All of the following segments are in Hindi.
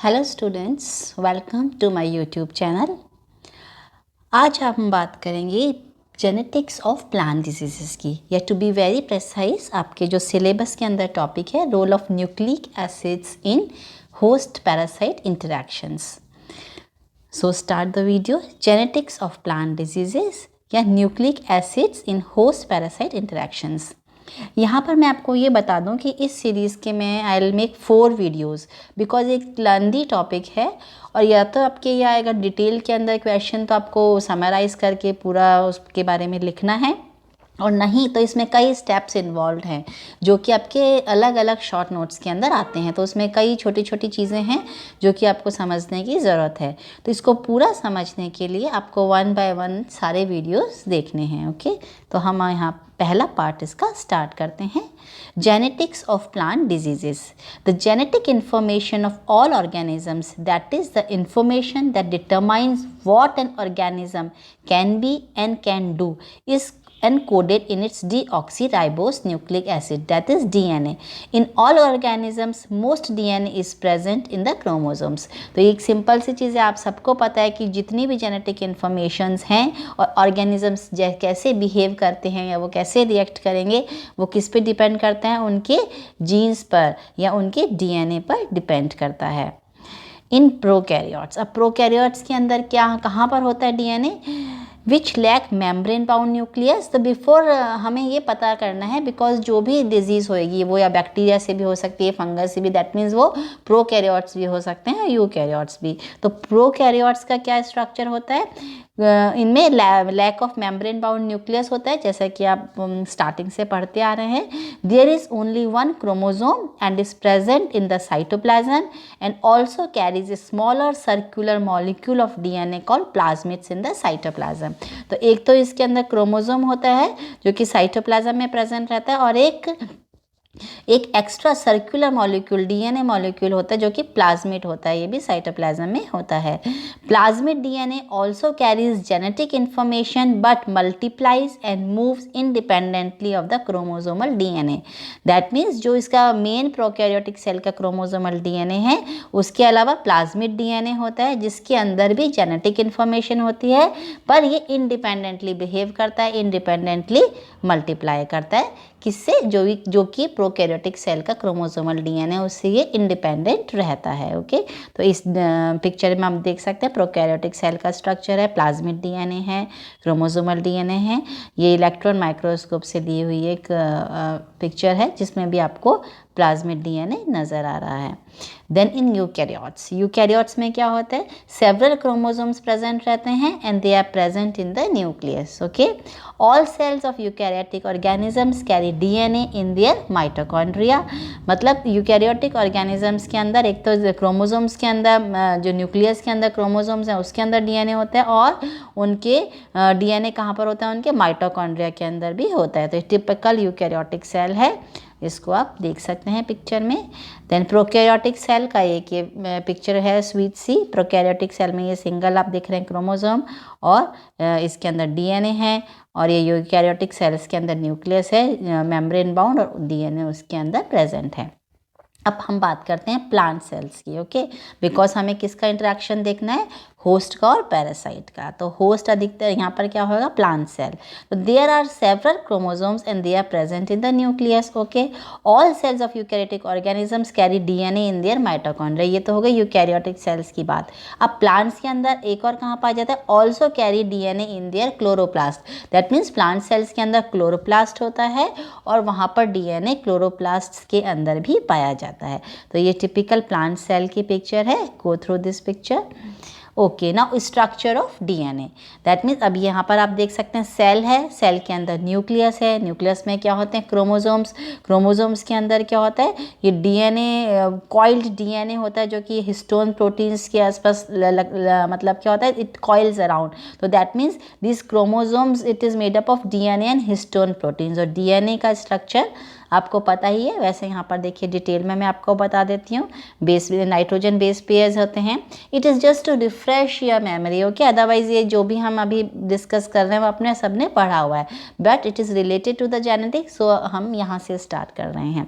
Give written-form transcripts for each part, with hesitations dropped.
Hello students, welcome to my YouTube channel. आज हम बात करेंगे जेनेटिक्स ऑफ प्लांट डिजीज़ेस की, या टू बी वेरी प्रेसाइज आपके जो सिलेबस के अंदर टॉपिक है, role of nucleic acids in host parasite interactions. So start the video. Genetics of plant diseases या nucleic acids in host parasite interactions. यहाँ पर मैं आपको ये बता दूँ कि इस सीरीज़ के मैं I will make 4 videos because एक लेंथी टॉपिक है, और या तो आपके ये आएगा डिटेल के अंदर क्वेश्चन, तो आपको समराइज़ करके पूरा उसके बारे में लिखना है, और नहीं तो इसमें कई स्टेप्स इन्वॉल्व हैं जो कि आपके अलग अलग शॉर्ट नोट्स के अंदर आते हैं। तो उसमें कई छोटी छोटी चीज़ें हैं जो कि आपको समझने की ज़रूरत है। तो इसको पूरा समझने के लिए आपको 1 बाय 1 सारे वीडियोस देखने हैं। ओके, तो हम यहाँ पहला पार्ट इसका स्टार्ट करते हैं। Genetics of plant diseases. The genetic information of all organisms, that is the information that determines what an organism can be and can do, is encoded in its deoxyribose nucleic acid, that is DNA. In all organisms, most DNA is present in the chromosomes. तो एक सिंपल सी चीज़ है, आप सबको पता है कि जितनी भी जेनेटिक इन्फॉर्मेशंस हैं और ऑर्गेनिजम्स कैसे बिहेव करते हैं या वो कैसे रिएक्ट करेंगे, वो किस पे डिपेंड करते हैं, उनके जीन्स पर या उनके DNA पर डिपेंड करता है। इन प्रोकैरियोट्स, अब प्रोकैरियोट्स के अंदर क्या कहाँ पर होता है DNA, विच लैक मेम्ब्रेन बाउंड न्यूक्लियस। तो बिफोर हमें ये पता करना है, बिकॉज जो भी डिजीज़ होएगी वो या बैक्टीरिया से भी हो सकती है, फंगस से भी, दैट मीन्स वो प्रोकैरियोट्स भी हो सकते हैं, यूकैरियोट्स भी। तो प्रोकैरियोट्स का क्या स्ट्रक्चर होता है, इनमें lack of membrane bound nucleus होता है, जैसा कि आप स्टार्टिंग से पढ़ते आ रहे हैं। There is only one chromosome and is present in the cytoplasm and also carries a smaller circular molecule of DNA called plasmids in the cytoplasm. तो एक तो इसके अंदर क्रोमोसोम होता है जो कि साइटोप्लाज्म में प्रेजेंट रहता है, और एक extra circular molecule DNA molecule होता है जो कि प्लाज्मिड होता है, ये भी साइटोप्लाज्म में होता है। Plasmid DNA also carries genetic information but multiplies and moves independently of the chromosomal DNA। That means जो इसका मेन प्रोकैरियोटिक सेल का क्रोमोसोमल DNA है, उसके अलावा प्लाज्मिड DNA होता है जिसके अंदर भी जेनेटिक इंफॉर्मेशन होती है, पर ये इंडिपेंडेंटली बिहेव करता है, इंडिपेंडेंटली मल्टीप्लाई करता है। किससे, जो कि प्रोकैरियोटिक सेल का क्रोमोसोमल DNA है, उससे ये इंडिपेंडेंट रहता है। ओके, तो इस पिक्चर में हम देख सकते हैं प्रोकैरियोटिक सेल का स्ट्रक्चर है, प्लाज्मिड DNA है, क्रोमोसोमल DNA है। ये इलेक्ट्रॉन माइक्रोस्कोप से दी हुई एक पिक्चर है जिसमें भी आपको प्लाज्मिड DNA नज़र आ रहा है। देन इन यूकैरियोट्स में क्या होता है, सेवरल क्रोमोसोम्स प्रेजेंट रहते हैं and they are present in the nucleus. Okay, all cells of eukaryotic organisms carry DNA in their mitochondria. मतलब यूकैरियोटिक ऑर्गेनिजम्स के अंदर एक तो क्रोमोसोम्स के अंदर, जो न्यूक्लियस के अंदर क्रोमोसोम्स हैं उसके अंदर DNA होता है, और उनके DNA कहाँ पर होता है, उनके माइटोकॉन्ड्रिया के अंदर भी होता है। तो टिपिकल यूकैरियोटिक सेल है, इसको आप देख सकते हैं पिक्चर में। देन प्रोकैरियोटिक सेल का एक ये पिक्चर है स्वीट सी। प्रोकैरियोटिक सेल में ये सिंगल आप देख रहे हैं क्रोमोसोम, और इसके अंदर DNA है, और ये यूकैरियोटिक सेल्स के अंदर न्यूक्लियस है मेम्ब्रेन बाउंड, और DNA उसके अंदर प्रेजेंट है। अब हम बात करते हैं प्लांट सेल्स की। ओके, बिकॉज हमें किसका इंटरेक्शन देखना है, होस्ट का और पैरासाइट का। तो होस्ट अधिकतर यहाँ पर क्या होगा, प्लांट सेल। तो there are several chromosomes and they are present in the nucleus. Okay, all cells of eukaryotic organisms carry DNA in their mitochondria. ये तो हो गई यूकैरियोटिक सेल्स की बात। अब प्लांट्स के अंदर एक और कहाँ पाया जाता है, also carry DNA in there chloroplast. That means plant cells के अंदर क्लोरोप्लास्ट होता है, और वहाँ पर DNA क्लोरोप्लास्ट के अंदर भी पाया जाता है। तो ये टिपिकल प्लांट सेल की पिक्चर है। Go through this picture. Okay, now structure of DNA। That means अब यहाँ पर आप देख सकते हैं सेल है, सेल के अंदर न्यूक्लियस है, न्यूक्लियस में क्या होते हैं, क्रोमोसोम्स, क्रोमोसोम्स के अंदर क्या होता है, ये DNA कॉइल्ड DNA होता है जो कि हिस्टोन प्रोटीन्स के आसपास मतलब क्या होता है, इट कॉइल्स अराउंड। तो that means this chromosomes it is made up of DNA and histone proteins. और DNA का स्ट्रक्चर आपको पता ही है। वैसे यहाँ पर देखिए डिटेल में मैं आपको बता देती हूँ। बेस नाइट्रोजन बेस पेयर्स होते हैं। It is just to refresh your memory, okay. Otherwise ये जो भी हम अभी डिस्कस कर रहे हैं वो अपने सबने पढ़ा हुआ है, but it is related to the genetics, so हम यहाँ से स्टार्ट कर रहे हैं।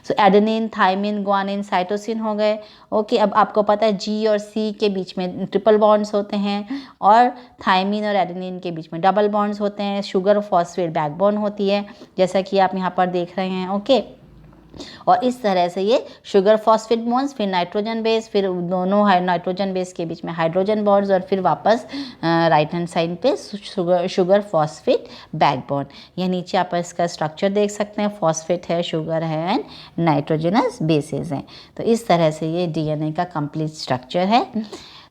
So adenine, thymine, guanine, cytosine हो गए, ओके। अब आपको पता है जी और सी के बीच में ट्रिपल बॉन्ड्स होते हैं और थाइमिन और एडेनिन के बीच में डबल बॉन्ड्स होते हैं। शुगर फॉस्फेट बैकबोन होती है, जैसा कि आप यहाँ पर देख रहे हैं, ओके। और इस तरह से ये शुगर फॉस्फेट बॉन्ड्स, फिर नाइट्रोजन बेस, फिर दोनों नाइट्रोजन बेस के बीच में हाइड्रोजन बॉन्ड्स, और फिर वापस राइट हैंड साइड पे शुगर फॉस्फेट बैकबोन। यह नीचे आप इसका स्ट्रक्चर देख सकते हैं, फॉस्फेट है, शुगर है एंड नाइट्रोजनस बेसेस हैं। तो इस तरह से ये डीएनए का कंप्लीट स्ट्रक्चर है।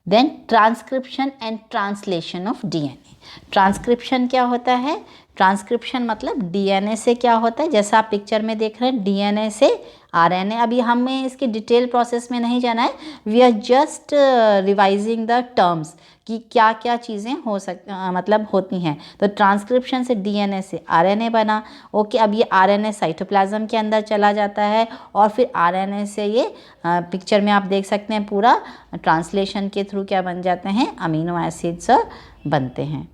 Then transcription and translation of DNA. Transcription क्या होता है? ट्रांसक्रिप्शन मतलब डीएनए से क्या होता है, जैसा आप पिक्चर में देख रहे हैं, डीएनए से आरएनए। अभी हमें इसके डिटेल प्रोसेस में नहीं जाना है, we are just revising the terms कि क्या क्या चीज़ें मतलब होती हैं। तो ट्रांसक्रिप्शन से डीएनए से आरएनए बना, ओके। अब ये आरएनए साइटोप्लाज्म के अंदर चला जाता है और फिर आरएनए से ये पिक्चर में आप देख सकते हैं पूरा ट्रांसलेशन के थ्रू क्या बन जाते हैं, अमीनो एसिड्स बनते हैं।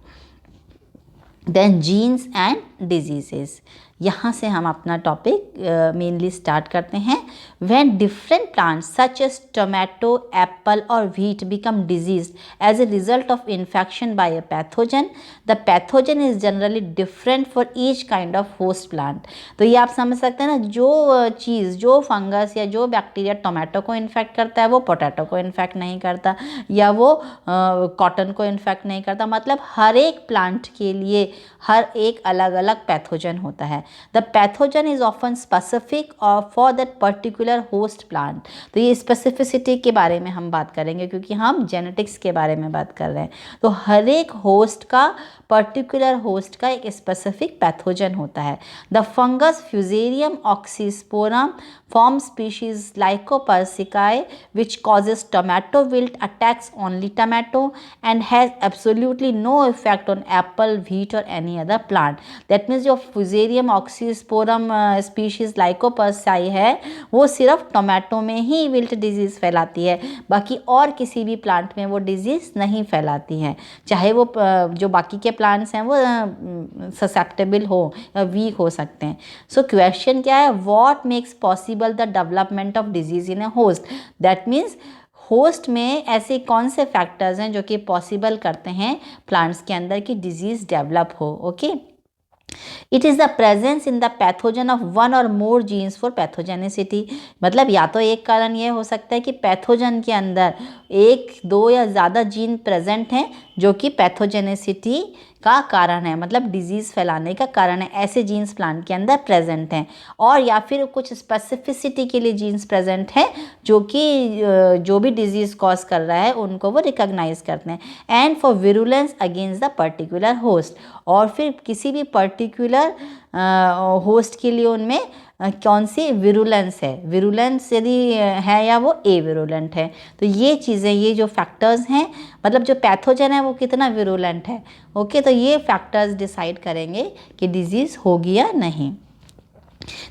देन जीन्स एंड डिजीजेस, यहाँ से हम अपना टॉपिक मेनली स्टार्ट करते हैं। When different plants such as tomato, apple और wheat become diseased as a result of infection by a pathogen, the pathogen is generally different for each kind of host plant. तो ये आप समझ सकते हैं ना, जो चीज़, जो फंगस या जो बैक्टीरिया टोमेटो को इन्फेक्ट करता है वो पोटैटो को इन्फेक्ट नहीं करता, या वो कॉटन को इन्फेक्ट नहीं करता। मतलब हर एक प्लांट के लिए हर एक अलग अलग पैथोजन होता है। The pathogen is often specific for that particular host plant. तो ये स्पेसिफिसिटी के बारे में हम बात करेंगे क्योंकि हम जेनेटिक्स के बारे में बात कर रहे हैं। तो हर एक होस्ट का, पर्टिकुलर होस्ट का एक स्पेसिफिक पैथोजन होता है। The fungus fusarium oxysporum form species Lycopersicae which causes tomato wilt, attacks only tomato and has absolutely no effect on apple, wheat or any other plant. That means जो Fusarium oxysporum species Lycopersicae है वो सिर्फ टोमेटो में ही विल्ट डिजीज़ फैलाती है, बाकी और किसी भी प्लांट में वो डिजीज़ नहीं फैलाती है, चाहे वो जो बाकी के प्लांट्स हैं वो ससेप्टेबल हो या वीक हो सकते हैं। सो क्वेश्चन क्या है, what makes possible the development of disease in A host. That means host में ऐसे कौन से फैक्टर्स हैं जो कि पॉसिबल करते हैं प्लांट्स के अंदर कि डिजीज डेवलप हो, okay. It is the presence in the pathogen of one और मोर जीन्स फॉर पैथोजेनिसिटी। मतलब या तो एक कारण ये हो सकता है कि पैथोजन के अंदर एक, दो या ज़्यादा जीन प्रेजेंट हैं जो कि पैथोजेनिसिटी का कारण है, मतलब डिजीज़ फैलाने का कारण है। ऐसे जीन्स प्लांट के अंदर प्रेजेंट हैं, और या फिर कुछ स्पेसिफिसिटी के लिए जीन्स प्रेजेंट हैं जो कि जो भी डिजीज़ कॉज कर रहा है उनको वो रिकॉग्नाइज करते हैं। And for virulence against the particular host, और फिर किसी भी पर्टिकुलर होस्ट के लिए उनमें कौन सी विरुलेंस है, विरुलेंस यदि है या वो ए विरुलेंट है। तो ये चीज़ें, ये जो फैक्टर्स हैं, मतलब जो पैथोजन है वो कितना विरुलेंट है, ओके। तो ये फैक्टर्स डिसाइड करेंगे कि डिजीज़ होगी या नहीं।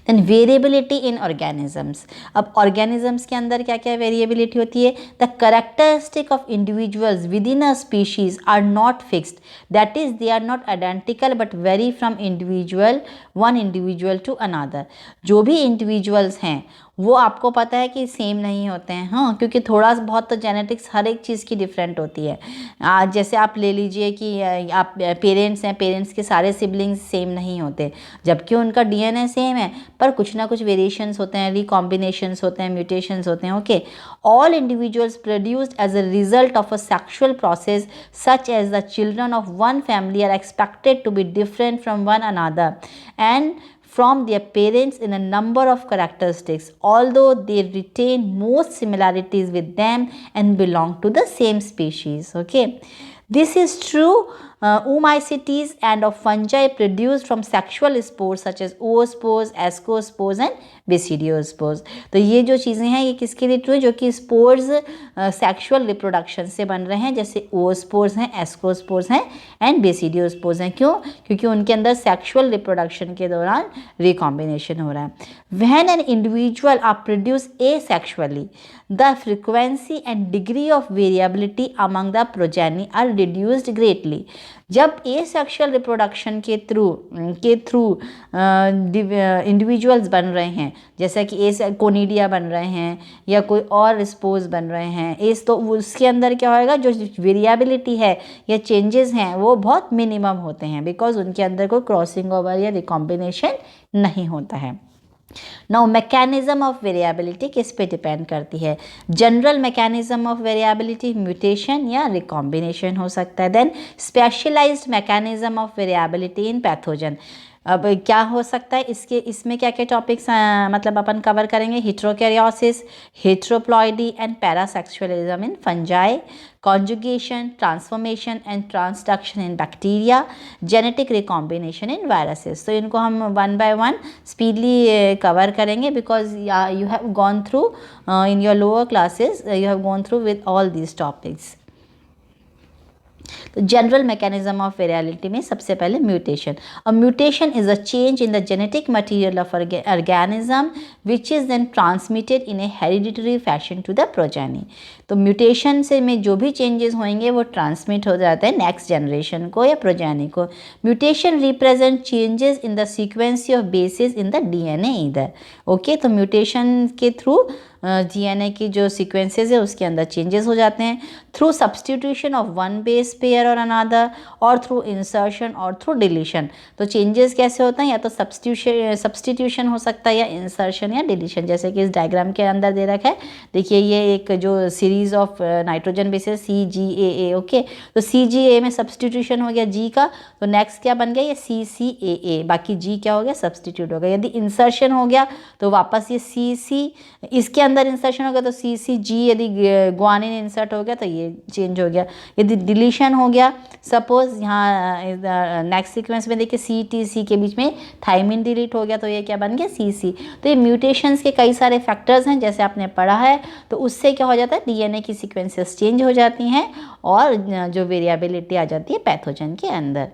Then variability in organisms. अब ऑर्गेनिजम्स के अंदर क्या क्या वेरिएबिलिटी होती है, the characteristic of individuals within a species are not fixed, that is they are not identical but vary from individual, one individual to another. जो भी इंडिविजुअल्स हैं वो आपको पता है कि सेम नहीं होते हैं, हाँ, क्योंकि थोड़ा बहुत तो जेनेटिक्स हर एक चीज़ की डिफरेंट होती है। जैसे आप ले लीजिए कि आप पेरेंट्स हैं, पेरेंट्स के सारे सिबलिंग्स सेम नहीं होते, जबकि उनका डीएनए सेम है, पर कुछ ना कुछ वेरिएशंस होते हैं, रिकॉम्बिनेशंस होते हैं, म्यूटेशंस होते हैं, okay. All individuals produced as a result of a sexual process such as the children of one family are expected to be different from one another and from their parents in a number of characteristics, although they retain most similarities with them and belong to the same species, okay. This is true oomacetes and of fungi produced from sexual spores such as oospores, ascospores and basidiospores। तो ये जो चीज़ें हैं ये किसके लिए ट्रू है, जो कि स्पोर्स सेक्सुअल रिप्रोडक्शन से बन रहे हैं, जैसे oospores हैं, ascospores हैं एंड बेसिडियोस्पोर्स हैं। क्यों? क्योंकि उनके अंदर सेक्सुअल रिप्रोडक्शन के दौरान रिकॉम्बिनेशन हो रहा है। When an individual are produced asexually, the frequency and degree of variability among the progeny are reduced greatly। जब एसेक्सुअल रिप्रोडक्शन के थ्रू इंडिविजुअल्स बन रहे हैं, जैसा कि एस कोनिडिया बन रहे हैं या कोई और स्पोर्स बन रहे हैं एस, तो उसके अंदर क्या होएगा, जो वेरिएबिलिटी है या चेंजेस हैं वो बहुत मिनिमम होते हैं, बिकॉज उनके अंदर कोई क्रॉसिंग ओवर या रिकॉम्बिनेशन नहीं होता है। नाउ मैकेनिज्म ऑफ वेरिएबिलिटी किस पे डिपेंड करती है? General mechanism of variability mutation या रिकॉम्बिनेशन हो सकता है। Then specialized mechanism of variability in pathogen. अब क्या हो सकता है इसमें क्या क्या टॉपिक्स मतलब अपन कवर करेंगे? Heterokaryosis, heteroploidy and parasexualism in fungi, conjugation, transformation and transduction in bacteria, genetic recombination in viruses। तो इनको हम one by one speedily cover करेंगे, because you have gone through in your lower classes, you have gone through with all these topics। तो जनरल मैकेनिज्म ऑफ वेरिएबिलिटी में सबसे पहले mutation. A mutation is a change in the genetic material of organism which is then transmitted in a hereditary fashion to the progeny. तो म्यूटेशन से में जो भी चेंजेस होंगे वो ट्रांसमिट हो जाते हैं नेक्स्ट जनरेशन को या प्रोजेनी को। Mutation represent changes in the sequence of bases in the DNA इधर। ओके, तो म्यूटेशन के थ्रू डीएनए की जो सीक्वेंसेस है उसके अंदर चेंजेस हो जाते हैं through substitution of one base pair और अनदर, और थ्रू इंसर्शन और थ्रू डिलीशन। तो चेंजेस कैसे होते हैं? या तो सब्सटीट्यूशन हो सकता है या इंसर्शन या डिलीशन, जैसे कि इस डायग्राम के अंदर दे रखा है। देखिए ये एक जो series of nitrogen bases CGAA। Okay, तो CGA में सब्सटीट्यूशन हो गया G का, तो नेक्स्ट क्या बन गया? ये CCAA, बाकी G क्या हो गया? सब्सटीट्यूट हो गया। यदि इंसर्शन हो गया तो वापस ये CC, इसके अंदर इंसर्शन हो गया तो CCG, यदि ग्वानिन इंसर्ट हो गया तो ये चेंज हो गया। यदि डिलीशन हो गया, सपोज यहाँ नेक्स्ट सीक्वेंस में देखिए CTC के बीच में थाइमिन डिलीट हो गया तो ये क्या बन गया? CC। तो ये म्यूटेशंस के कई सारे फैक्टर्स हैं जैसे आपने पढ़ा है, तो उससे क्या हो जाता है? डीएनए की सीक्वेंसेस चेंज हो जाती हैं और जो वेरिएबिलिटी आ जाती है पैथोजन के अंदर।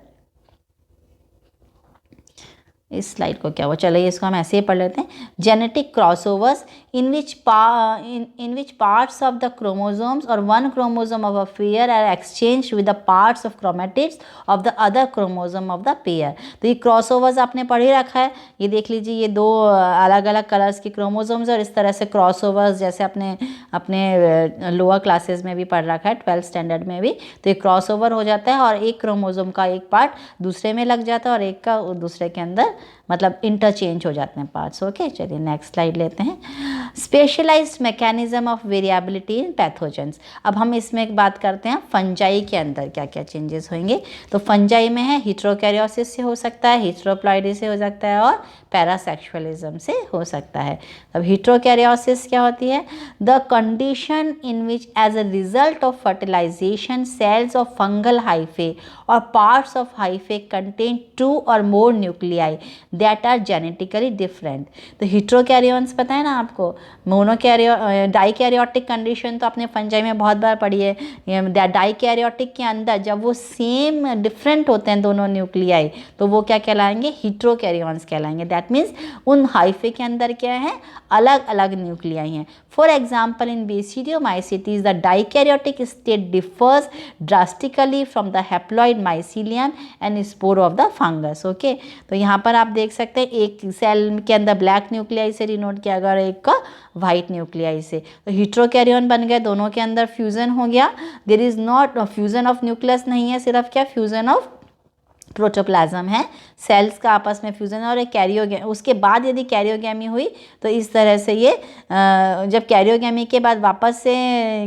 इस स्लाइड को क्या हुआ, चलिए इसको हम ऐसे ही पढ़ लेते हैं। Genetic crossovers in which parts of the chromosomes or one chromosome of a pair are exchanged with the parts of chromatids of the other chromosome of the pair। तो ये क्रॉसओवर्स आपने पढ़ ही रखा है, ये देख लीजिए ये दो अलग अलग कलर्स के क्रोमोसोम्स और इस तरह से क्रॉसओवर्स जैसे अपने लोअर क्लासेस में भी पढ़ रखा है, 12th स्टैंडर्ड में भी। तो ये क्रॉसओवर हो जाता है और एक क्रोमोसोम का एक पार्ट दूसरे में लग जाता है और एक का दूसरे के अंदर मतलब इंटरचेंज हो जाते हैं पार्ट्स। ओके, चलिए नेक्स्ट स्लाइड लेते हैं। Specialized mechanism of variability in pathogens. अब हम इसमें बात करते हैं फंजाई के अंदर क्या क्या चेंजेस होंगे। तो फंजाई में है हेटेरोकैरियोसिस से हो सकता है, हेटेरोप्लॉइडी से हो सकता है और पैरासेक्सुअलिज्म से हो सकता है। अब हेटेरोकैरियोसिस क्या होती है? The condition in which as a result of fertilization cells of fungal hyphae और पार्ट्स ऑफ हाइफे कंटेन 2 और more nuclei that are genetically different. तो हेटेरोकैरियोन्स पता है ना आपको, डाइकैरियोटिक कंडीशन तो आपने फंजाई में बहुत बार पढ़ी है। डाइकैरियोटिक के अंदर जब वो सेम डिफरेंट होते हैं दोनों न्यूक्लियाई तो वो क्या कहलाएंगे? हेटेरोकैरियोन्स कहलाएंगे। दैट मीन्स उन हाइफे के अंदर क्या है? अलग अलग न्यूक्लियाई हैं। For example in basidiomycetes the dikaryotic state differs drastically from the haploid mycelium and spore of the fungus. Okay, तो यहाँ पर आप देख सकते हैं एक सेल के अंदर ब्लैक न्यूक्लियाई से डिनोट किया गया और एक का वाइट न्यूक्लियाई से। तो हेटेरोकैरियोन बन गए, दोनों के अंदर फ्यूजन हो गया। There is not fusion of nucleus नहीं है, सिर्फ क्या फ्यूजन ऑफ प्रोटोप्लाज्म है, सेल्स का आपस में फ्यूज़न और एक कैरियोगेमी, उसके बाद यदि कैरियोगेमी हुई तो इस तरह से ये जब कैरियोगेमी के बाद वापस से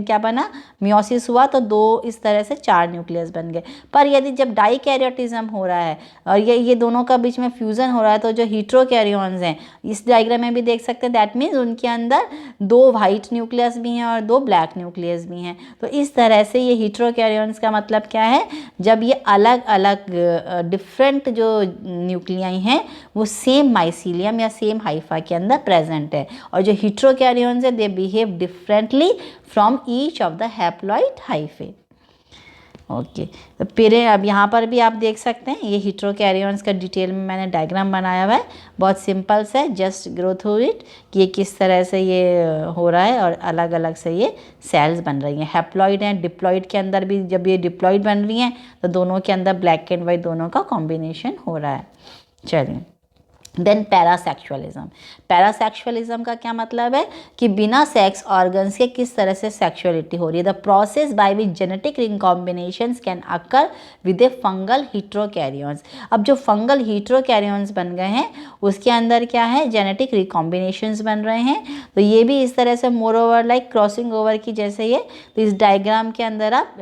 क्या बना, मियोसिस हुआ, तो 2 इस तरह से 4 न्यूक्लियस बन गए। पर यदि जब डाइकैरियोटिज्म हो रहा है और ये दोनों का बीच में फ्यूज़न हो रहा है, तो जो हीट्रोकैरियोन्स हैं, इस डायग्राम में भी देख सकते हैं, दैट मीन्स उनके अंदर 2 वाइट न्यूक्लियस भी हैं और 2 ब्लैक न्यूक्लियस भी हैं। तो इस तरह से ये हीट्रोकैरियोन्स का मतलब क्या है, जब ये अलग अलग डिफरेंट जो न्यूक्लियाई हैं वो सेम माइसीलियम या सेम हाइफा के अंदर प्रेजेंट है, और जो हीट्रोकैरियोन्स है they behave differently from each of the haploid hyphae. Okay, तो फिर अब यहाँ पर भी आप देख सकते हैं, ये हीट्रोकैरियोन्स का डिटेल में मैंने डायग्राम बनाया हुआ है, बहुत सिंपल सा है, जस्ट ग्रो थ्रू इट कि ये किस तरह से ये हो रहा है और अलग अलग से ये सेल्स बन रही हैं। हैप्लॉइड हैं, डिप्लॉइड के अंदर भी जब ये डिप्लॉइड बन रही हैं तो दोनों के अंदर ब्लैक एंड वाइट दोनों का कॉम्बिनेशन हो रहा है। चलिए, देन पैरासेक्सुअलिज्म। पैरासेक्सुअलिज्म का क्या मतलब है कि बिना सेक्स ऑर्गन्स के किस तरह से सेक्सुअलिटी हो रही है। The process by which genetic recombinations can occur with a fungal heterokaryons. अब जो फंगल हीट्रोकैरियोन्स बन गए हैं उसके अंदर क्या है, जेनेटिक रिकॉम्बिनेशंस बन रहे हैं, तो ये भी इस तरह से more over like crossing over की जैसे ये। तो इस डायग्राम के अंदर आप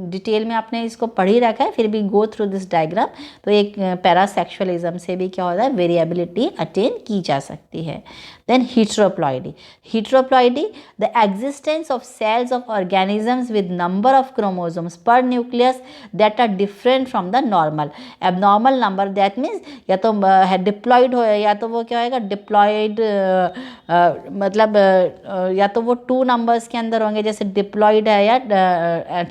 डिटेल में आपने इसको पढ़ ही रखा है, फिर भी गो थ्रू दिस डायग्राम। तो एक पैरासेक्सुअलिज्म से भी क्या होता है, वेरिएबिलिटी अटेन की जा सकती है। Then heteroploidy. Heteroploidy, the existence of cells of organisms with number of chromosomes per nucleus that are different from the normal. Abnormal number that means या तो डिप्लॉइड हो, या तो वो क्या होगा डिप्लॉइड, मतलब या तो वो 2 नंबर्स के अंदर होंगे, जैसे डिप्लॉइड है या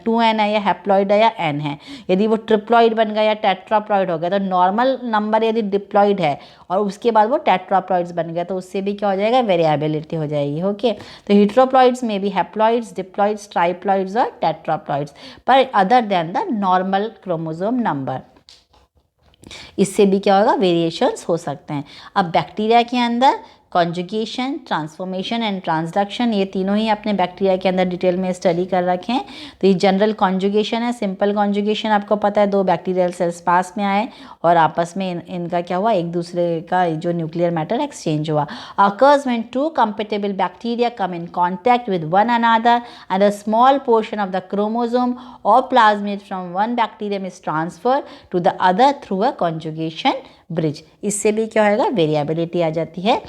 2n है, या हैप्लॉइड है या n है। यदि वो ट्रिप्लॉइड बन गया या टेट्राप्लॉइड हो गया, तो नॉर्मल नंबर यदि डिप्लॉइड है और उसके बाद वो टेट्राप्लॉइड्स बन गया, तो उससे भी क्या हो जाएगा, वेरिएबिलिटी हो जाएगी। ओके, तो हीट्रोप्लॉइड्स में भी हैप्लॉइड्स, डिप्लॉइड्स, ट्राइप्लॉइड्स और टेट्राप्लॉइड्स, पर other than the normal chromosome number, इससे भी क्या होगा, वेरिएशंस हो सकते हैं। अब बैक्टीरिया के अंदर कॉन्जुगेशन, ट्रांसफॉर्मेशन एंड ट्रांसडक्शन, ये तीनों ही अपने बैक्टीरिया के अंदर डिटेल में स्टडी कर रखे हैं। तो ये जनरल कॉन्जुगेशन है, सिंपल कॉन्जुगेशन आपको पता है, 2 बैक्टीरियल सेल्स पास में आए और आपस में इनका क्या हुआ, एक दूसरे का जो न्यूक्लियर मैटर एक्सचेंज हुआ। Occurs when 2 compatible bacteria come in contact with one another and a small portion of the chromosome और plasmid from one bacterium is transfer to the other through a conjugation bridge. इससे भी क्या होएगा, वेरिएबिलिटी आ जाती है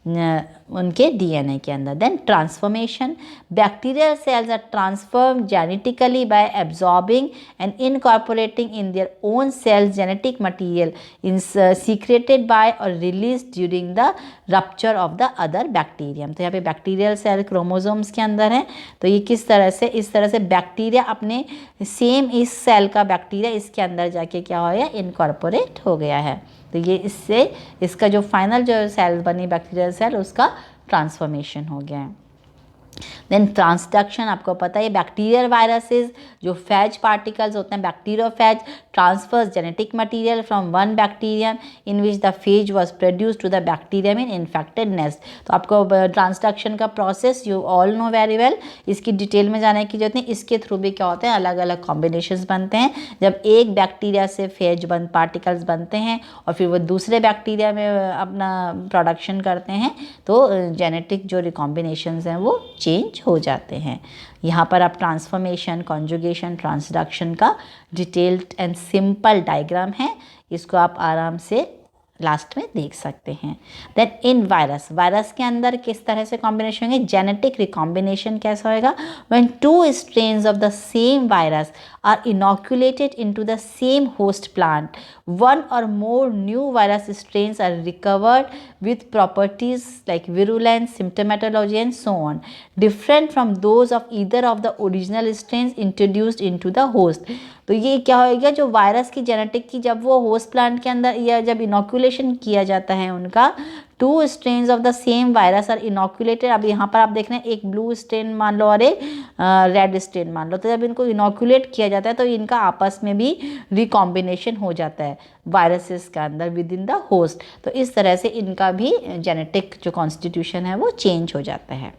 उनके डीएनए के अंदर। Then transformation, bacterial cells are transform genetically by absorbing and incorporating in their own cells genetic material in secreted by और release during the rupture of the other bacterium. तो यहाँ पे बैक्टीरियल सेल क्रोमोसोम्स के अंदर है, तो ये किस तरह से, इस तरह से बैक्टीरिया अपने सेम इस सेल का बैक्टीरिया इसके अंदर जाके क्या हो गया, इनकॉर्पोरेट हो गया है। तो ये इससे इसका जो फाइनल जो सेल बनी बैक्टीरियल सेल, उसका ट्रांसफॉर्मेशन हो गया है। देन ट्रांसडक्शन, आपको पता है बैक्टीरियल वायरसेस जो फैज पार्टिकल्स होते हैं, bacteriophage transfers genetic material from one bacterium in which the phage was produced to the bacterium in infected nest. तो आपको ट्रांसडक्शन का process you all know very well, इसकी डिटेल में जाने की जरूरत नहीं। इसके थ्रू भी क्या होते हैं, अलग अलग कॉम्बिनेशंस बनते हैं। जब एक बैक्टीरिया से फेज पार्टिकल्स बनते हैं और फिर वो दूसरे बैक्टीरिया में अपना प्रोडक्शन करते हैं, तो जेनेटिक जो रिकॉम्बिनेशंस हैं वो चेंज हो जाते हैं। यहाँ पर आप ट्रांसफॉर्मेशन, कॉन्जुगेशन, ट्रांसडक्शन का डिटेल्ड एंड सिंपल डायग्राम है, इसको आप आराम से लास्ट में देख सकते हैं। देन इन वायरस, वायरस के अंदर किस तरह से कॉम्बिनेशन होंगे, जेनेटिक रिकॉम्बिनेशन कैसा होएगा, when 2 strains of the same virus are inoculated into the same host plant, one or more new virus strains are recovered with properties like virulence, symptomatology and so on, different from those of either of the original strains introduced into the host। तो ये क्या होएगा, जो वायरस की जेनेटिक की जब वो होस्ट प्लांट के अंदर या जब इनोक्यूलेशन किया जाता है उनका, 2 strains of the same virus are inoculated. अब यहाँ पर आप देख रहे हैं एक ब्लू स्ट्रेन मान लो और एक रेड स्ट्रेन मान लो, तो जब इनको इनोक्यूलेट किया जाता है तो इनका आपस में भी रिकॉम्बिनेशन हो जाता है वायरसेस के अंदर विद इन द होस्ट। तो इस तरह से इनका भी जेनेटिक जो कॉन्स्टिट्यूशन है वो चेंज हो जाता है।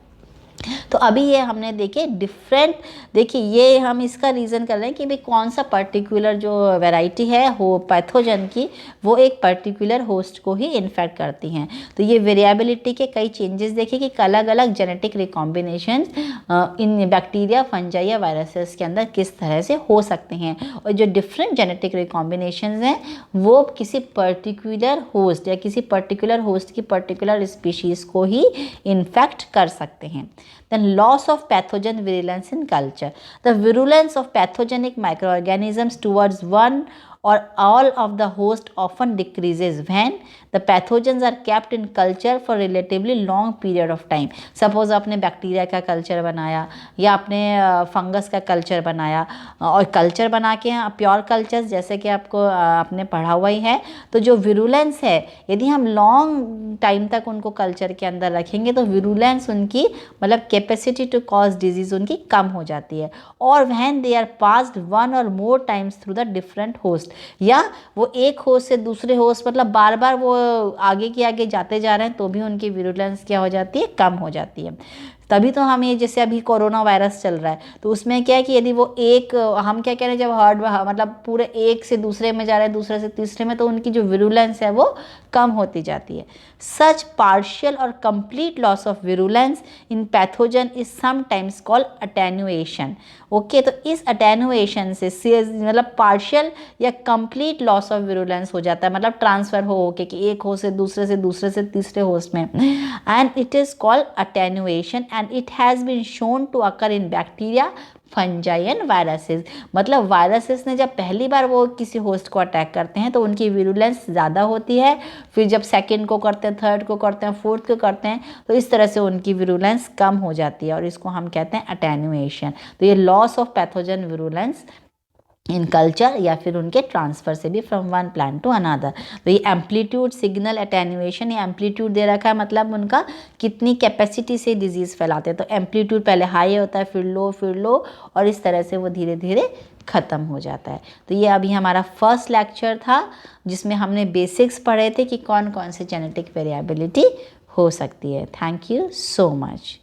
तो अभी ये हमने देखे डिफरेंट, देखिए ये हम इसका रीज़न कर रहे हैं कि भाई कौन सा पर्टिकुलर जो वैरायटी है हो पैथोजन की, वो एक पर्टिकुलर होस्ट को ही इन्फेक्ट करती हैं। तो ये वेरिएबिलिटी के कई चेंजेस देखे कि अलग अलग जेनेटिक रिकॉम्बिनेशन इन बैक्टीरिया, फंजाई या वायरसेस के अंदर किस तरह से हो सकते हैं, और जो डिफरेंट जेनेटिक रिकॉम्बिनेशन हैं वो किसी पर्टिकुलर होस्ट या किसी पर्टिकुलर होस्ट की पर्टिकुलर स्पीशीज़ को ही इन्फेक्ट कर सकते हैं। Then loss of pathogen virulence in culture. The virulence of pathogenic microorganisms towards one or all of the host often decreases when the pathogens are kept in culture for relatively long period of time. Suppose आपने बैक्टीरिया का कल्चर बनाया या आपने फंगस का कल्चर बनाया, और कल्चर बना के प्योर कल्चर्स जैसे कि आपको आपने पढ़ा हुआ ही है, तो जो विरुलेंस है यदि हम लॉन्ग टाइम तक उनको कल्चर के अंदर रखेंगे तो विरुलेंस उनकी मतलब कैपेसिटी टू कॉज डिजीज उनकी कम हो जाती है। और when they are passed one और more times through the different host, या वो एक होस्ट से दूसरे होस्ट मतलब बार बार वो आगे के आगे जाते जा रहे हैं तो भी उनकी विरुलेंस क्या हो जाती है, कम हो जाती है। तभी तो हम ये जैसे अभी कोरोना वायरस चल रहा है तो उसमें क्या है कि यदि वो एक हम क्या कह रहे हैं जब हर्ड मतलब पूरे एक से दूसरे में जा रहे हैं, दूसरे से तीसरे में, तो उनकी जो विरुलेंस है वो कम होती जाती है। सच पार्शियल और complete loss of virulence in pathogen is sometimes called attenuation. Okay, तो इस अटेन्युएशन से मतलब पार्शियल या कंप्लीट लॉस ऑफ विरुलेंस हो जाता है, मतलब ट्रांसफर हो के कि एक होस्ट से दूसरे से तीसरे होस्ट में, and it is called attenuation and it has been shown to occur in bacteria, fungi and viruses. मतलब वायरसेस ने जब पहली बार वो किसी होस्ट को अटैक करते हैं तो उनकी विरुलेंस ज़्यादा होती है, फिर जब सेकंड को करते हैं, थर्ड को करते हैं, फोर्थ को करते हैं तो इस तरह से उनकी विरुलेंस कम हो जाती है, और इसको हम कहते हैं अटेन्युएशन। तो ये loss of pathogen virulence in culture या फिर उनके ट्रांसफ़र से भी from one plant to another. तो ये एम्पलीट्यूड सिग्नल अटेन्युएशन, ये एम्पलीट्यूड दे रखा है मतलब उनका कितनी कैपेसिटी से डिजीज़ फैलाते हैं। तो एम्पलीट्यूड पहले हाई होता है, फिर लो और इस तरह से वो धीरे धीरे ख़त्म हो जाता है। तो ये अभी हमारा फर्स्ट लेक्चर था जिसमें हमने बेसिक्स पढ़े थे कि कौन कौन से जेनेटिक वेरिएबिलिटी हो सकती है। Thank you so much.